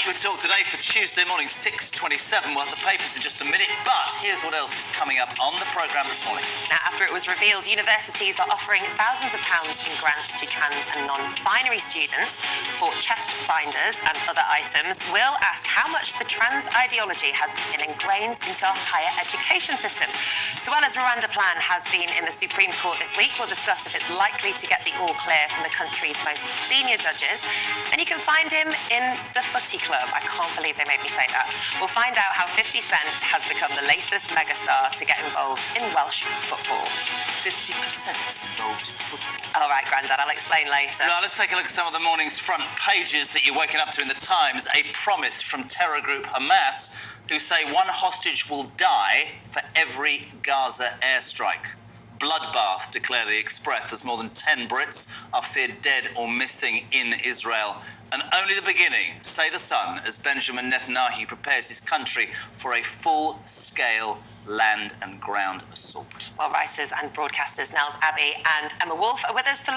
with Talk Today for Tuesday morning, 6:27. We'll have the papers in just a minute, but here's what else is coming up on the programme this morning. Now, after it was revealed universities are offering thousands of pounds in grants to trans and non-binary students for chest binders and other items, we'll ask how much the trans ideology has been ingrained into our higher education system. Suella's Rwanda plan has been in the Supreme Court this week. We'll discuss if it's likely to get the all-clear from the country's most senior judges. And you can find him in the Footy Club. I can't believe they made me say that. We'll find out how 50 Cent has become the latest megastar to get involved in Welsh football. 50% involved in football. All right, Grandad, I'll explain later. Now, let's take a look at some of the morning's front pages that you're waking up to in the Times. A promise from terror group Hamas, who say one hostage will die for every Gaza airstrike. Bloodbath, declare the Express, as more than 10 Brits are feared dead or missing in Israel. And only the beginning, say the Sun, as Benjamin Netanyahu prepares his country for a full-scale land and ground assault. Well, writers and broadcasters Nels Abbey and Emma Wolfe are with us to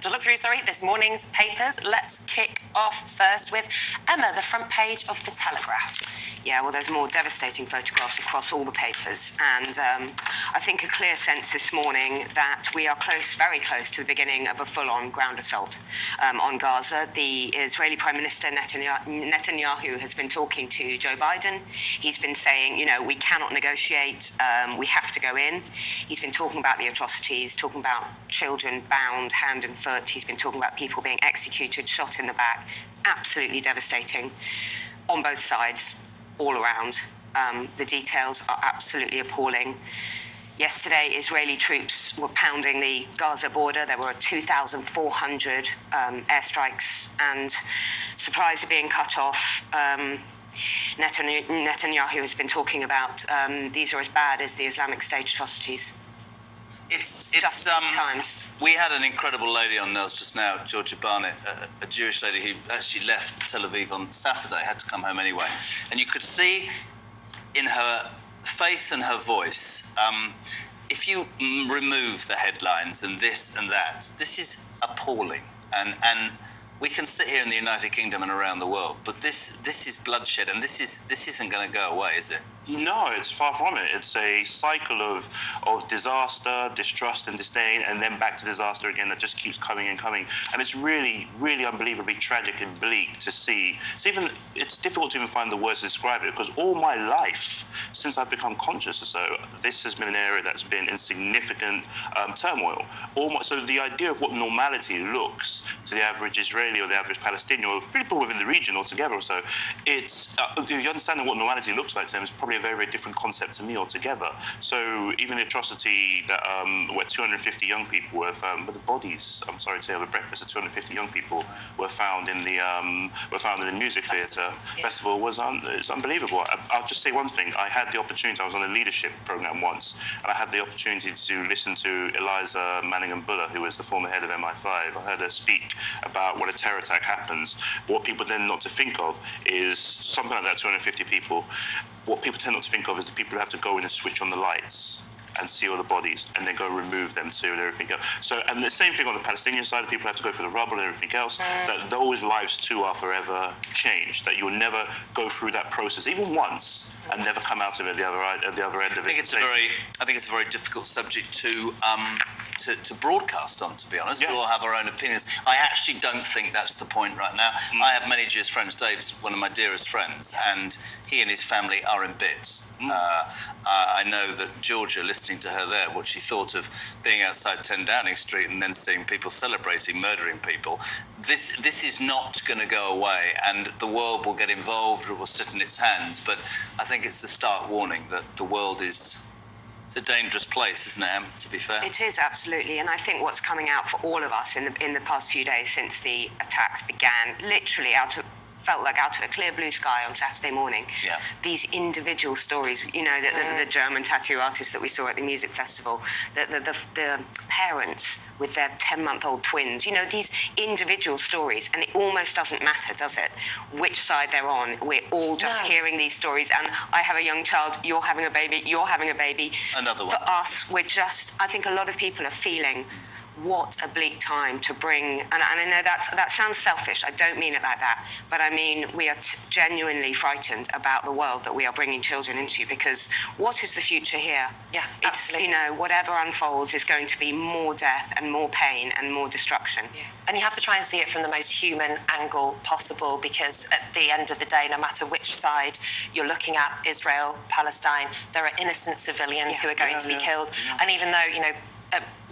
look through this morning's papers. Let's kick off first with Emma, the front page of the Telegraph. Yeah, well, there's more devastating photographs across all the papers, and I think a clear sense this morning that we are close, very close to the beginning of a full-on ground assault on Gaza. The Israeli Prime Minister Netanyahu has been talking to Joe Biden. He's been saying, you know, we cannot negotiate, we have to go in. He's been talking about the atrocities, talking about children bound hand and foot. He's been talking about people being executed, shot in the back. Absolutely devastating on both sides. All around. The details are absolutely appalling. Yesterday, Israeli troops were pounding the Gaza border. There were 2,400 airstrikes, and supplies are being cut off. Netanyahu has been talking about these are as bad as the Islamic State atrocities. It's times. We had an incredible lady on Nels just now, Georgia Barnett, a Jewish lady who actually left Tel Aviv on Saturday, had to come home anyway. And you could see in her face and her voice, if you remove the headlines and this and that, this is appalling. And we can sit here in the United Kingdom and around the world, but this is bloodshed, and this isn't going to go away, is it? No, it's far from it. It's a cycle of disaster, distrust and disdain, and then back to disaster again that just keeps coming and coming. And it's really, really unbelievably tragic and bleak to see. It's difficult to even find the words to describe it, because all my life, since I've become conscious or so, this has been an area that's been in significant turmoil. So the idea of what normality looks to the average Israeli or the average Palestinian or people within the region altogether, or so, it's the understanding of what normality looks like to them is probably a very, very different concept to me altogether. So even the atrocity that where 250 young people were found, but the bodies, I'm sorry to say, over breakfast of 250 young people were found in the music theatre festival was it's unbelievable. I'll just say one thing. I had the opportunity. I was on a leadership program once, and I had the opportunity to listen to Eliza Manningham-Buller, who was the former head of MI5. I heard her speak about when a terror attack happens. What people tend not to think of is something like that, 250 people. What people tend not to think of is the people who have to go in and switch on the lights and see all the bodies and then go remove them too and everything else. So, and the same thing on the Palestinian side, the people have to go through the rubble and everything else, that those lives too are forever changed, that you'll never go through that process, even once, and never come out of it at the other end of it. I think it's a very difficult subject to broadcast on, to be honest. Yeah. We all have our own opinions. I actually don't think that's the point right now. I have many Jewish friends. Dave's one of my dearest friends, and he and his family are in bits. I know that Georgia, listening to her there, what she thought of being outside 10 Downing Street and then seeing people celebrating, murdering people. This is not going to go away, and the world will get involved, or it will sit in its hands. But I think it's a stark warning that the world is... It's a dangerous place, isn't it, Em, to be fair? It is, absolutely. And I think what's coming out for all of us in the past few days since the attacks began, literally felt like out of a clear blue sky on Saturday morning. Yeah. These individual stories, you know, the German tattoo artist that we saw at the music festival, the parents with their 10-month-old twins, you know, these individual stories, and it almost doesn't matter, does it, which side they're on. We're all just hearing these stories, and I have a young child, you're having a baby, you're having a baby. Another one. For us, I think a lot of people are feeling what a bleak time to bring, and I know that sounds selfish, I don't mean it like that, but I mean we are genuinely frightened about the world that we are bringing children into, because what is the future here? Yeah, it's, absolutely. you know, whatever unfolds is going to be more death and more pain and more destruction. Yeah. And you have to try and see it from the most human angle possible, because at the end of the day, no matter which side you're looking at, Israel, Palestine, there are innocent civilians who are going to be killed. And even though, you know,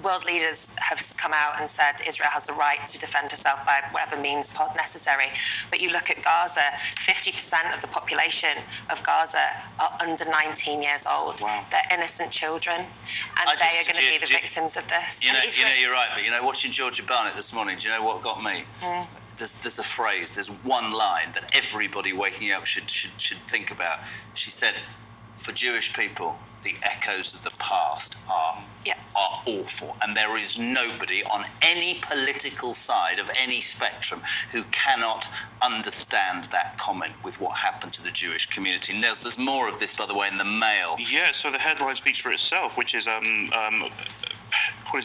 world leaders have come out and said Israel has the right to defend herself by whatever means necessary. But you look at Gaza, 50% of the population of Gaza are under 19 years old. Wow. They're innocent children, and they are going to be the victims of this. You know, you're right, but you know, watching Georgia Barnett this morning, do you know what got me? There's a phrase, there's one line that everybody waking up should think about. She said, for Jewish people, the echoes of the past are awful, and there is nobody on any political side of any spectrum who cannot understand that comment with what happened to the Jewish community. Nels, there's more of this, by the way, in the Mail. Yeah, so the headline speaks for itself, which is according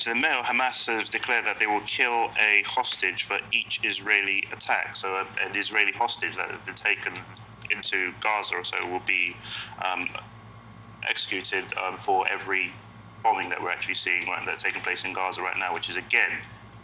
to the Mail, Hamas has declared that they will kill a hostage for each Israeli attack. So an Israeli hostage that has been taken into Gaza or so will be executed for every bombing that we're actually seeing that's taking place in Gaza right now, which is again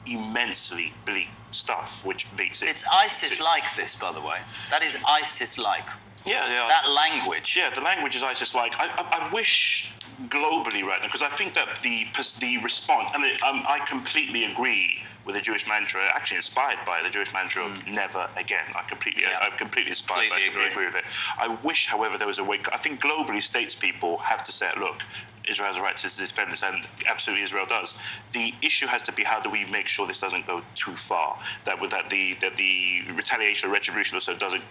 immensely bleak stuff, which makes it. It's ISIS-like, this, by the way. That is ISIS-like. Yeah. That language. Yeah, the language is ISIS-like. I wish globally right now, because I think that the response, and I completely agree with the Jewish mantra, actually inspired by the Jewish mantra of never again. I'm completely inspired by it. I completely agree with it. I wish, however, there was a way. I think globally, statespeople have to say, look, Israel has a right to defend this, and absolutely Israel does. The issue has to be, how do we make sure this doesn't go too far? That the retaliation or retribution also doesn't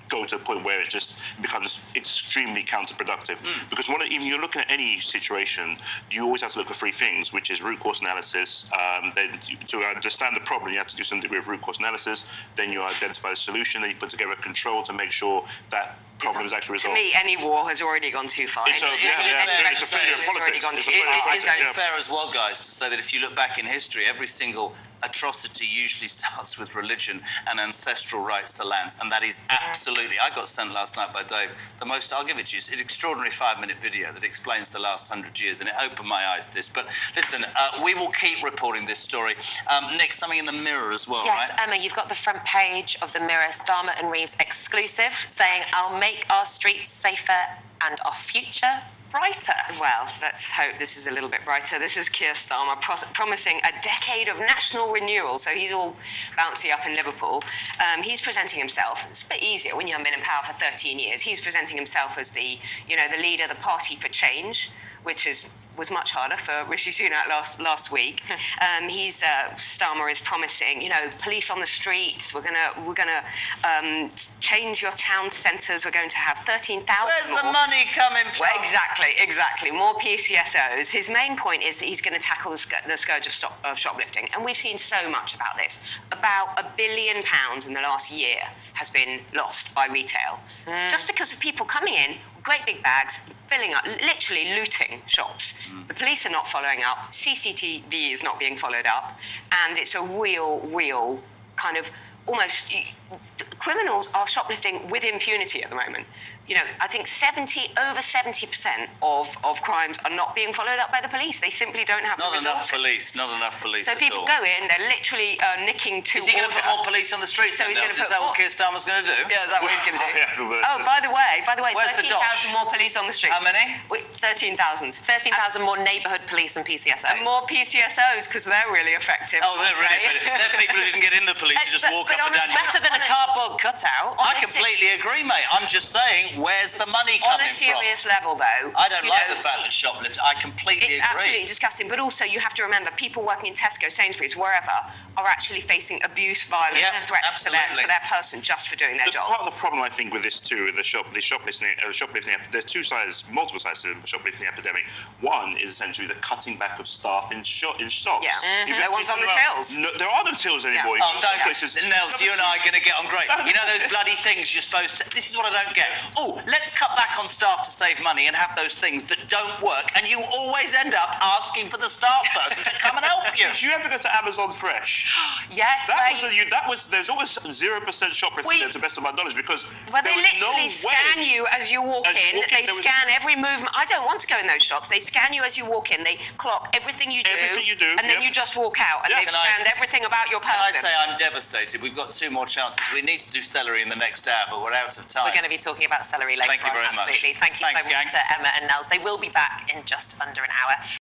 go to a point where it just becomes extremely counterproductive. Because even you're looking at any situation, you always have to look for three things, which is root cause analysis. Then to understand the problem, you have to do some degree of root cause analysis. Then you identify the solution, then you put together a control to make sure that problem is actually resolved. To me, any war has already gone too far. It's a failure of politics. Is it fair as well, guys, to say that if you look back in history, every single atrocity usually starts with religion and ancestral rights to lands, and that is absolutely. I got sent last night by Dave the most. I'll give it to you. It's an extraordinary 5-minute video that explains the last 100 years, and it opened my eyes to this. But listen, we will keep reporting this story. Nick, something in the Mirror as well, yes, right? Emma, you've got the front page of the Mirror, Starmer and Reeves exclusive, saying, "I'll make our streets safer and our future brighter." Well, let's hope this is a little bit brighter. This is Keir Starmer promising a decade of national renewal. So he's all bouncy up in Liverpool. He's presenting himself. It's a bit easier when you haven't been in power for 13 years. He's presenting himself as the leader, the party for change, which was much harder for Rishi Sunak last week. Starmer is promising, police on the streets. We're gonna change your town centres. We're going to have 13,000. Where's the money coming from? Well, exactly. More PCSOs. His main point is that he's going to tackle the scourge of shoplifting, and we've seen so much about this. About £1 billion in the last year has been lost by retail, just because of people coming in, great big bags, filling up, literally looting shops. The police are not following up, CCTV is not being followed up, and it's a real kind of almost, criminals are shoplifting with impunity at the moment. I think over 70% of crimes are not being followed up by the police. They simply don't have the resources. Not enough police So at people all. go in, they're literally nicking two. Is he going to put more police on the streets? So he's going to is that what Keir Starmer's going to do? Yeah, is that what he's going to do? Yeah, Oh, by the way, Where's the 13,000 dots? more police on the street. How many? 13,000. 13,000 more neighbourhood police and PCSOs. And more PCSOs, because they're really effective. Oh, they're really effective. They're people who didn't get in the police, who just walk up and down. Better than a cardboard cutout. I completely agree, mate. I'm just saying, where's the money coming On a serious level, though, I don't like the fact that shoplifters. I completely it's agree. absolutely disgusting. But also, you have to remember, people working in Tesco, Sainsbury's, wherever, are actually facing abuse, violence, and threats to their person just for doing their job. Part of the problem, I think, with this too, the shoplifting. There's two sides, multiple sides to the shoplifting epidemic. One is essentially the cutting back of staff in shops. Yeah. No one's on the tills. No, there are no tills anymore. Oh, don't. Nels, you and I are going to get on great. those bloody things you're supposed to. This is what I don't get. Oh, let's cut back on staff to save money and have those things that don't work, and you always end up asking for the staff person to come and help you. Did you ever go to Amazon Fresh? Yes. There's always 0% shoplifting there, to the best of my knowledge, because Well, there they was no literally scan way. you as you walk in. They scan every movement. I don't want to go in those shops. They scan you as you walk in. They clock everything you do. And then you just walk out, and they've scanned everything about your person. Can I say I'm devastated? We've got 2 more chances. We need to do celery in the next hour, but we're out of time. We're going to be talking about celery later Thank you on, very much. absolutely. Thank you Thanks, so much gang. to Emma and Nels. They will be back in just under an hour.